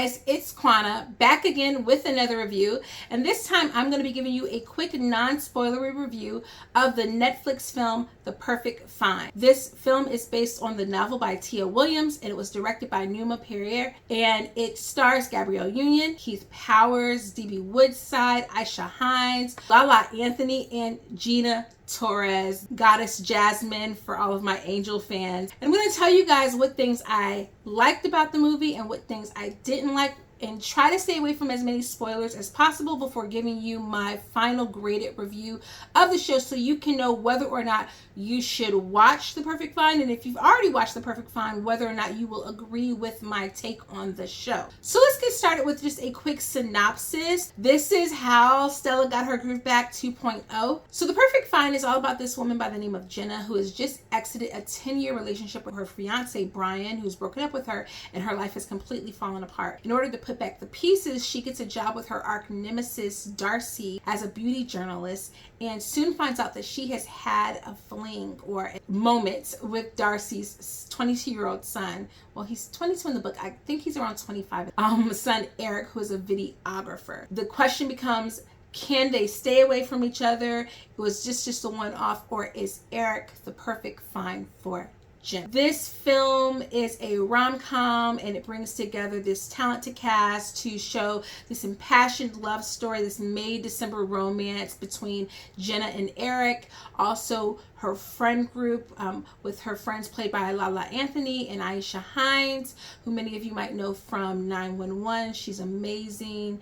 guys, it's Quana back again with another review, and this time I'm going to be giving you a quick non-spoilery review of the Netflix film The Perfect Find. This film is based on the novel by Tia Williams, and it was directed by Numa Perrier, and it stars Gabrielle Union, Keith Powers, D.B. Woodside, Aisha Hinds, LaLa Anthony, and Gina Torres, Goddess Jasmine for all of my Angel fans. And I'm going to tell you guys what things I liked about the movie and what things I didn't like, and try to stay away from as many spoilers as possible before giving you my final graded review of the show, so you can know whether or not you should watch The Perfect Find, and if you've already watched The Perfect Find, whether or not you will agree with my take on the show. So let's get started with just a quick synopsis. This is how Stella got her groove back 2.0. So The Perfect Find is all about this woman by the name of Jenna, who has just exited a 10-year relationship with her fiance Brian, who's broken up with her, and her life has completely fallen apart. In order to put back the pieces, she gets a job with her arch nemesis Darcy as a beauty journalist, and soon finds out that she has had a fling or moments with Darcy's 22-year-old son. Well, he's 22 in the book. I think he's around 25. Son Eric, who is a videographer. The question becomes, can they stay away from each other? It was just a one-off, or is Eric the perfect find for Jenna? This film is a rom-com, and it brings together this talented cast to show this impassioned love story, this May-December romance between Jenna and Eric. Also, her friend group with her friends played by LaLa Anthony and Aisha Hinds, who many of you might know from 911. She's amazing.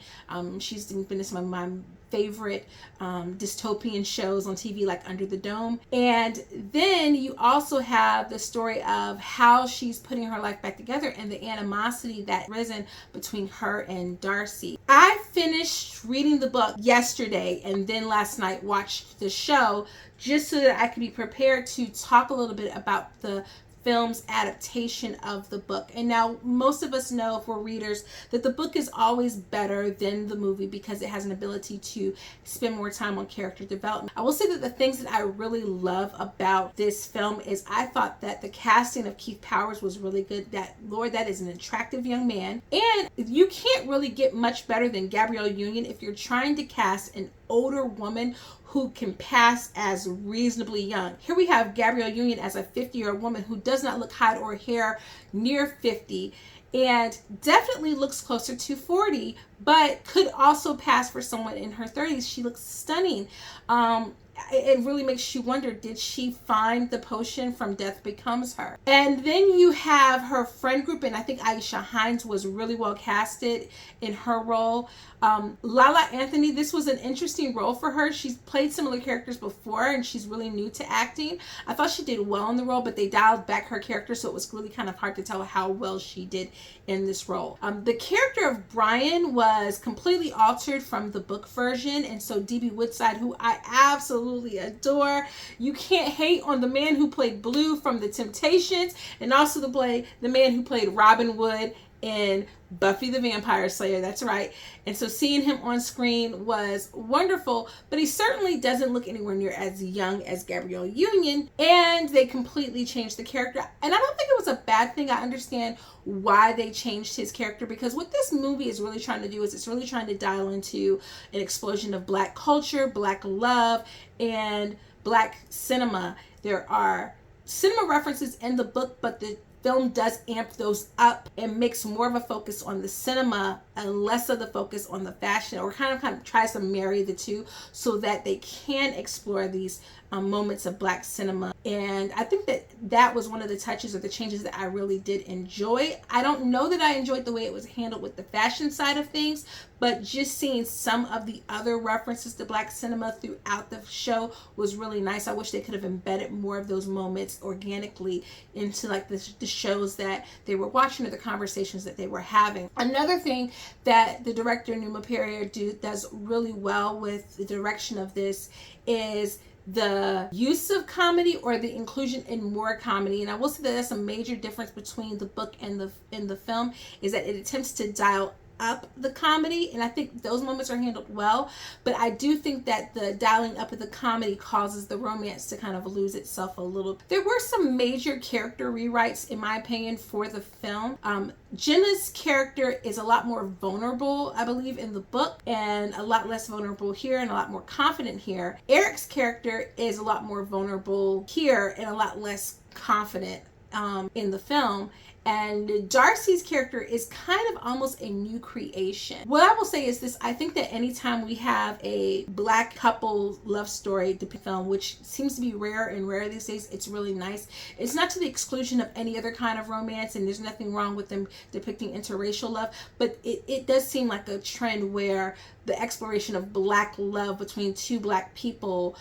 She's been in some of my favorite dystopian shows on TV, like Under the Dome. And then you also have the story of how she's putting her life back together and the animosity that risen between her and Darcy. I finished reading the book yesterday, and then last night watched the show, just so that I could be prepared to talk a little bit about the film's adaptation of the book. And now most of us know, if we're readers, that the book is always better than the movie because it has an ability to spend more time on character development. I will say that the things that I really love about this film is I thought that the casting of Keith Powers was really good. That is an attractive young man, and you can't really get much better than Gabrielle Union if you're trying to cast an older woman who can pass as reasonably young. Here we have Gabrielle Union as a 50-year-old woman who does not look hide or hair near 50, and definitely looks closer to 40, but could also pass for someone in her 30s. She looks stunning. It really makes you wonder, did she find the potion from Death Becomes Her? And then you have her friend group, and I think Aisha Hinds was really well casted in her role. LaLa Anthony, this was an interesting role for her. She's played similar characters before, and she's really new to acting. I thought she did well in the role, but they dialed back her character, so it was really kind of hard to tell how well she did in this role. The character of Brian was completely altered from the book version, and so D.B. Woodside, who I absolutely adore. You can't hate on the man who played Blue from The Temptations, and also the man who played Robin Wood in Buffy the Vampire Slayer. That's right. And so seeing him on screen was wonderful, but he certainly doesn't look anywhere near as young as Gabrielle Union, and they completely changed the character. And I don't think it was a bad thing. I understand why they changed his character, because what this movie is really trying to do is it's really trying to dial into an explosion of Black culture, Black love, and Black cinema. There are cinema references in the book, but the film does amp those up and makes more of a focus on the cinema and less of the focus on the fashion, or kind of tries to marry the two so that they can explore these moments of Black cinema. And I think that was one of the touches or the changes that I really did enjoy. I don't know that I enjoyed the way it was handled with the fashion side of things, but just seeing some of the other references to Black cinema throughout the show was really nice. I wish they could have embedded more of those moments organically into like the shows that they were watching or the conversations that they were having. Another thing that the director Numa Perrier does really well with the direction of this is the use of comedy, or the inclusion in more comedy. And I will say that that's a major difference between the book and the film, is that it attempts to dial up the comedy, and I think those moments are handled well, but I do think that the dialing up of the comedy causes the romance to kind of lose itself a little. There were some major character rewrites, in my opinion, for the film. Jenna's character is a lot more vulnerable, I believe, in the book, and a lot less vulnerable here and a lot more confident here. Eric's character is a lot more vulnerable here and a lot less confident in the film. And Darcy's character is kind of almost a new creation. What I will say is this: I think that anytime we have a black couple love story film, which seems to be rare and rare these days, it's really nice. It's not to the exclusion of any other kind of romance, and there's nothing wrong with them depicting interracial love, but it does seem like a trend where the exploration of black love between two black people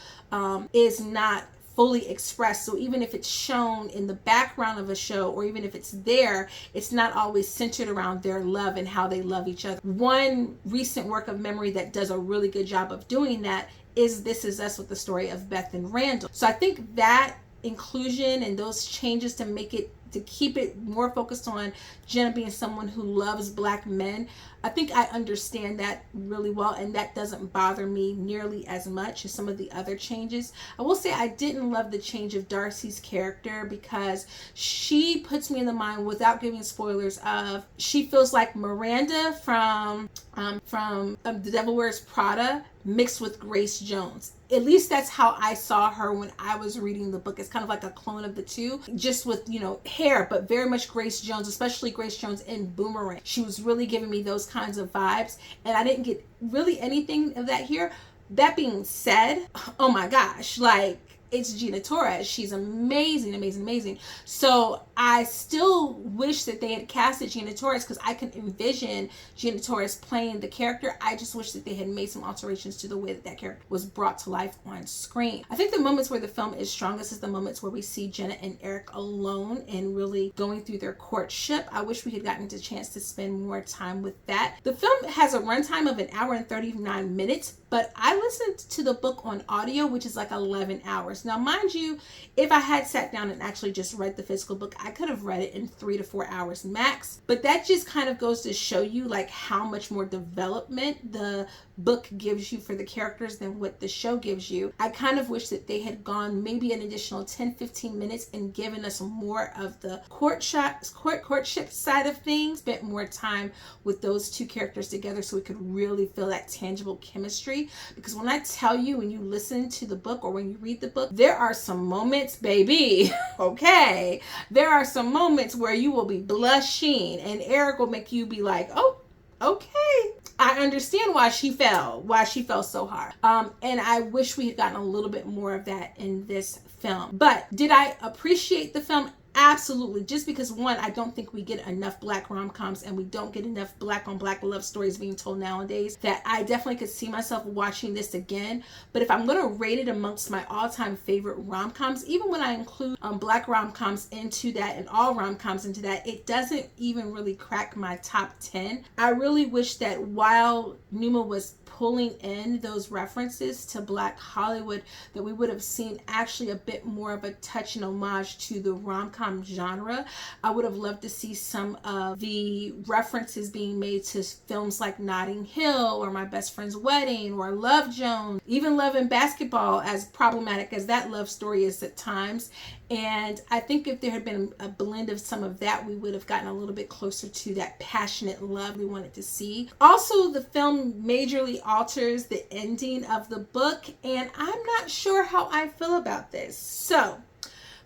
is not fully expressed. So even if it's shown in the background of a show, or even if it's there, it's not always centered around their love and how they love each other. One recent work of memory that does a really good job of doing that is This Is Us, with the story of Beth and Randall. So I think that inclusion and those changes to keep it more focused on Jenna being someone who loves black men, I think I understand that really well, and that doesn't bother me nearly as much as some of the other changes. I will say I didn't love the change of Darcy's character, because she puts me in the mind, without giving spoilers, of she feels like Miranda from The Devil Wears Prada mixed with Grace Jones. At least that's how I saw her when I was reading the book. It's kind of like a clone of the two, just with, hair, but very much Grace Jones, especially Grace Jones in Boomerang. She was really giving me those kinds of vibes, and I didn't get really anything of that here. That being said, oh my gosh, like, it's Gina Torres. She's amazing, amazing, amazing. So I still wish that they had casted Gina Torres, because I can envision Gina Torres playing the character. I just wish that they had made some alterations to the way that character was brought to life on screen. I think the moments where the film is strongest is the moments where we see Jenna and Eric alone and really going through their courtship. I wish we had gotten the chance to spend more time with that. The film has a runtime of 1 hour and 39 minutes, but I listened to the book on audio, which is like 11 hours. Now, mind you, if I had sat down and actually just read the physical book, I could have read it in 3 to 4 hours max. But that just kind of goes to show you like how much more development the book gives you for the characters than what the show gives you. I kind of wish that they had gone maybe an additional 10-15 minutes and given us more of the courtship side of things, spent more time with those two characters together so we could really feel that tangible chemistry. Because when I tell you, when you listen to the book or when you read the book, there are some moments, baby, okay, there are some moments where you will be blushing, and Eric will make you be like, oh, okay, I understand why she fell so hard. And I wish we had gotten a little bit more of that in this film. But did I appreciate the film? Absolutely. Just because, one, I don't think we get enough black rom-coms, and we don't get enough black on black love stories being told nowadays, that I definitely could see myself watching this again. But if I'm going to rate it amongst my all-time favorite rom-coms, even when I include black rom-coms into that and all rom-coms into that, it doesn't even really crack my top 10. I really wish that while Numa was pulling in those references to Black Hollywood, that we would have seen actually a bit more of a touch and homage to the rom-com genre. I would have loved to see some of the references being made to films like Notting Hill or My Best Friend's Wedding or Love Jones, even Love and Basketball, as problematic as that love story is at times. And I think if there had been a blend of some of that, we would have gotten a little bit closer to that passionate love we wanted to see. Also, the film majorly alters the ending of the book, and I'm not sure how I feel about this. So,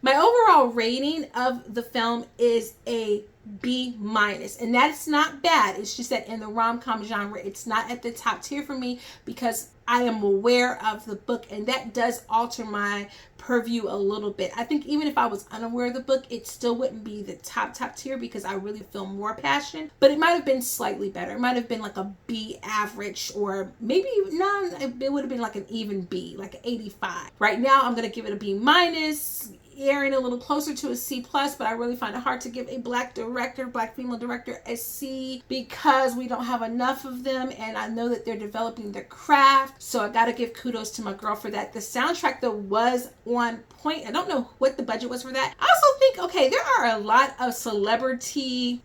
my overall rating of the film is a B-, and that's not bad. It's just that in the rom-com genre, it's not at the top tier for me, because I am aware of the book, and that does alter my purview a little bit. I think even if I was unaware of the book, it still wouldn't be the top tier, because I really feel more passion, but it might have been slightly better. It might have been like a B average, or maybe no, it would have been like an even B, like an 85. Right now, I'm going to give it a B-, airing a little closer to a C+, but I really find it hard to give a black female director a C, because we don't have enough of them, and I know that they're developing their craft, so I gotta give kudos to my girl for that. The soundtrack, though, was on point. I don't know what the budget was for that. I also think, okay, there are a lot of celebrity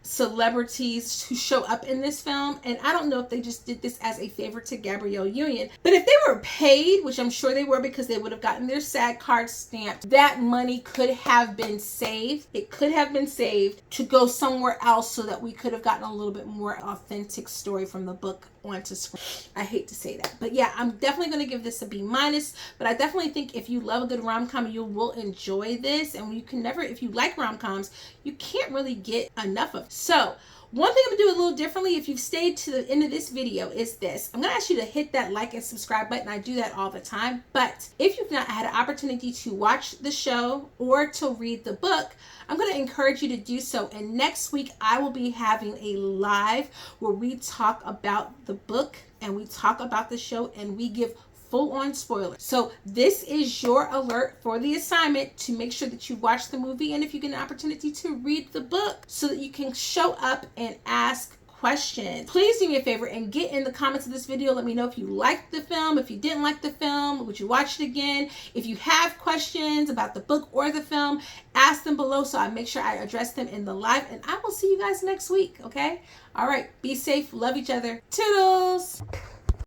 celebrities who show up in this film, and I don't know if they just did this as a favor to Gabrielle Union, but if they were paid, which I'm sure they were because they would have gotten their SAG card stamped, that money could have been saved. It could have been saved to go somewhere else so that we could have gotten a little bit more authentic story from the book onto screen. I hate to say that, but yeah, I'm definitely going to give this a B-, but I definitely think if you love a good rom-com, you will enjoy this, and you can never, if you like rom-coms, you can't really get enough of it. So one thing I'm going to do a little differently, if you've stayed to the end of this video, is this. I'm going to ask you to hit that like and subscribe button. I do that all the time. But if you've not had an opportunity to watch the show or to read the book, I'm going to encourage you to do so. And next week, I will be having a live where we talk about the book and we talk about the show and we give full-on spoilers. So this is your alert for the assignment to make sure that you watch the movie, and if you get an opportunity to read the book, so that you can show up and ask questions. Please do me a favor and get in the comments of this video. Let me know if you liked the film, if you didn't like the film, would you watch it again? If you have questions about the book or the film, ask them below so I make sure I address them in the live, and I will see you guys next week, okay? All right, be safe, love each other. Toodles!